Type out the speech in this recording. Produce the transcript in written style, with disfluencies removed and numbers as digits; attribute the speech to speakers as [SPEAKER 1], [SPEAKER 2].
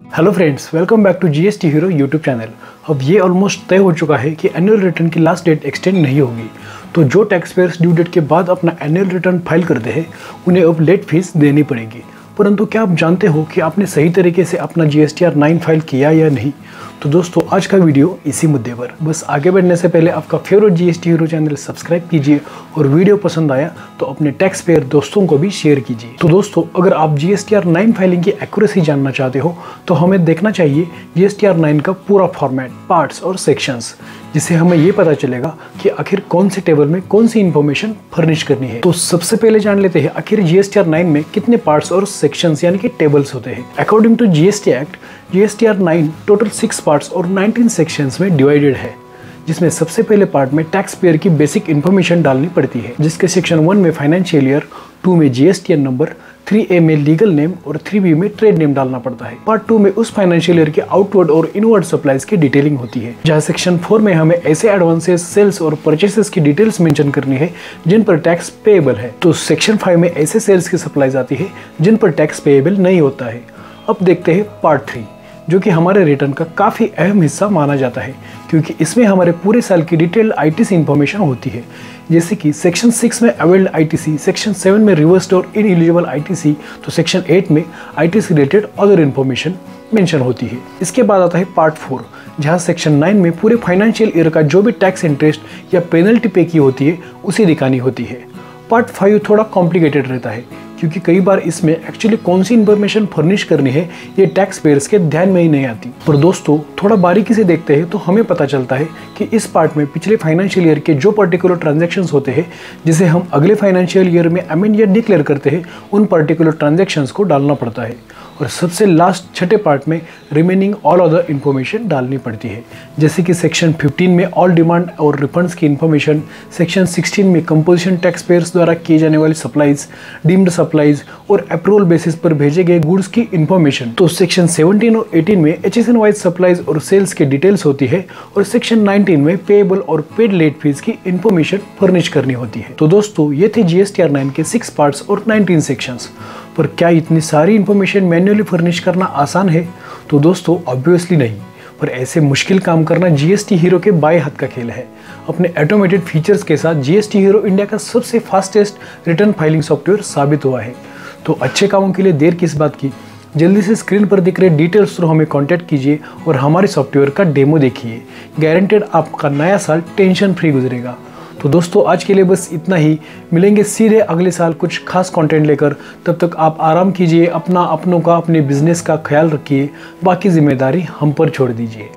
[SPEAKER 1] Hello friends, welcome back to GST hero YouTube channel. अब ये almost तय हो चुका है कि एनुअल रिटर्न की लास्ट डेट एक्सटेंड नहीं होगी। तो जो टैक्स पेयर्स ड्यू डेट के बाद अपना एनुअल रिटर्न फाइल करते हैं उन्हें अब लेट फीस देनी पड़ेगी। परंतु क्या आप जानते हो कि आपने सही तरीके से अपना GSTR 9 फाइल किया या नहीं? तो दोस्तों आज का वीडियो इसी मुद्दे पर। बस आगे बढ़ने से पहले आपका favourite GST hero channel subscribe कीजिए और वीडियो पसंद आया तो अपने टैक्स पेयर दोस्तों को भी शेयर कीजिए। तो दोस्तों अगर आप GSTR 9 फाइलिंग की एक्यूरेसी जानना चाहते हो तो हमें देखना चाहिए GSTR 9 का पूरा फॉर्मेट, पार्ट्स और सेक्शंस, जिससे हमें ये पता चलेगा कि आखिर कौन से टेबल में कौन सी इन्फॉर्मेशन फर्निश करनी है। तो सबसे पहले जान लेते हैं आखिर GSTR 9 में कितने पार्ट्स और सेक्शंस यानी कि टेबल्स होते हैं। According to GST act, GSTR 9 total 6 parts और 19 सेक्शंस में डिवाइडेड है, जिसमें सबसे पहले पार्ट में टैक्स पेयर की बेसिक इन्फॉर्मेशन डालनी पड़ती है, जिसके सेक्शन 1 में फाइनेंशियल ईयर, 2 में GSTN नंबर, 3A में लीगल नेम और 3B में ट्रेड नेम डालना पड़ता है। पार्ट 2 में उस फाइनेंशियल ईयर के आउटवर्ड और इनवर्ड सप्लाईज की डिटेलिंग होती है, जहां सेक्शन 4 में हमें ऐसे एडवांसेस, सेल्स और परचेसेस की डिटेल्स मेंशन करनी है जिन पर टैक्स पेएबल है। तो सेक्शन 5 में ऐसे सेल्स की सप्लाईज आती है जिन पर टैक्स पेएबल नहीं होता है। अब देखते हैं पार्ट 3, जो कि हमारे रिटर्न का काफ़ी अहम हिस्सा माना जाता है, क्योंकि इसमें हमारे पूरे साल की डिटेल्ड ITC इन्फॉर्मेशन होती है, जैसे कि सेक्शन 6 में अवेल्ड ITC, सेक्शन 7 में रिवर्स्ड और इनएलिजिबल ITC, तो सेक्शन 8 में ITC related other information mention होती है। इसके बाद आता है पार्ट 4, जहां सेक्शन 9 में पूरे फाइनेंशियल ईयर का जो भी टैक्स इंटरेस्ट या पेनल्टी पे की होती है उसे दिखानी होती है। पार्ट 5 थोड़ा कॉम्प्लिकेटेड रहता है, क्योंकि कई बार इसमें एक्चुअली कौन सी इन्फॉर्मेशन फर्निश करनी है ये टैक्स पेयर्स के ध्यान में ही नहीं आती। पर दोस्तों थोड़ा बारीकी से देखते हैं तो हमें पता चलता है कि इस पार्ट में पिछले फाइनेंशियल ईयर के जो पर्टिकुलर ट्रांजैक्शंस होते हैं, जिसे हम अगले फाइनेंशियल ईयर में अमेंड या डिक्लेयर करते हैं, उन पर्टिकुलर ट्रांजैक्शंस को डालना पड़ता है। और सबसे लास्ट छठे पार्ट में रिमेनिंग ऑल अदर इन्फॉर्मेशन डालनी पड़ती है, जैसे कि सेक्शन 15 में ऑल डिमांड और रिफंड्स की इन्फॉर्मेशन, सेक्शन 16 में कंपोजिशन टैक्स पेयर्स द्वारा किए जाने वाली सप्लाईज, डीम्ड सप्लाईज और अप्रूवल बेसिस पर भेजे गए गुड्स की इन्फॉर्मेशन। तो सेक्शन 17 और 18 में HSN वाइज सप्लाईज और सेल्स की डिटेल्स होती है, और सेक्शन 19 में पेएबल और पेड लेट फीस की इन्फॉर्मेशन फर्निश करनी होती है। तो दोस्तों ये थे GSTR 9 के 6 पार्ट्स और 19 सेक्शंस। पर क्या इतनी सारी इन्फॉर्मेशन मैन्युअली फर्निश करना आसान है? तो दोस्तों ऑब्वियसली नहीं, पर ऐसे मुश्किल काम करना GST हीरो के बाएं हाथ का खेल है। अपने ऑटोमेटेड फीचर्स के साथ GST हीरो इंडिया का सबसे फास्टेस्ट रिटर्न फाइलिंग सॉफ्टवेयर साबित हुआ है। तो अच्छे कामों के लिए देर किस बात की, जल्दी से स्क्रीन पर दिख रहे डिटेल्स थ्रू हमें कांटेक्ट कीजिए और हमारे सॉफ्टवेयर का डेमो देखिए। गारंटेड आपका नया साल टेंशन फ्री गुजरेगा। तो दोस्तों आज के लिए बस इतना ही। मिलेंगे सीधे अगले साल कुछ खास कंटेंट लेकर। तब तक आप आराम कीजिए, अपना, अपनों का, अपने बिजनेस का ख्याल रखिए। बाकी जिम्मेदारी हम पर छोड़ दीजिए।